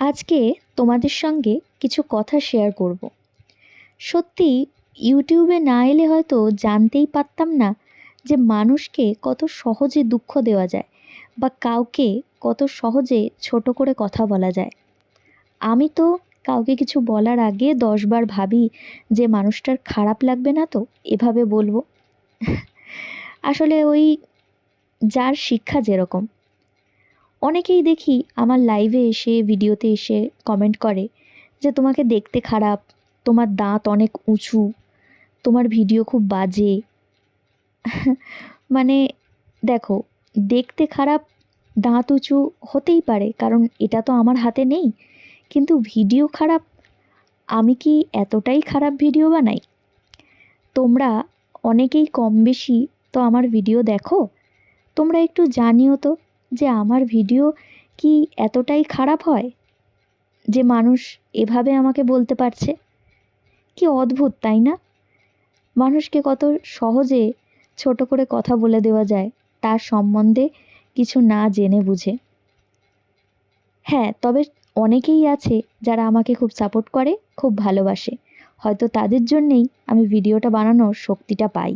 আজকে তোমাদের সঙ্গে কিছু কথা শেয়ার করব। সত্যি ইউটিউবে না এলে হয়তো জানতেই পারতাম না যে মানুষকে কত সহজে দুঃখ দেওয়া যায় বা কাউকে কত সহজে ছোট করে কথা বলা যায়। আমি তো কাউকে কিছু বলার আগে 10 বার ভাবি যে মানুষটার খারাপ লাগবে না তো এভাবে বলবো। আসলে ওই যার শিক্ষা যেরকম। অনেকেই দেখি আমার লাইভে এসে ভিডিওতে এসে কমেন্ট করে যে তোমাকে দেখতে খারাপ, তোমার দাঁত অনেক উঁচু, তোমার ভিডিও খুব বাজে। মানে দেখো, দেখতে খারাপ, দাঁত উঁচু হতেই পারে, কারণ এটা তো আমার হাতে নেই। কিন্তু ভিডিও খারাপ, আমি কি এতটাই খারাপ ভিডিও বানাই? তোমরা অনেকেই কম বেশি তো আমার ভিডিও দেখো, তোমরা একটু জানিও তো যে আমার ভিডিও কি এতটাই খারাপ হয় যে মানুষ এভাবে আমাকে বলতে পারছে। কি অদ্ভুত, তাই না? মানুষকে কত সহজে ছোট করে কথা বলে দেওয়া যায় তার সম্বন্ধে কিছু না জেনে বুঝে। হ্যাঁ, তবে অনেকেই আছে যারা আমাকে খুব সাপোর্ট করে, খুব ভালোবাসে। হয়তো তাদের জন্যেই আমি ভিডিওটা বানানোর শক্তিটা পাই।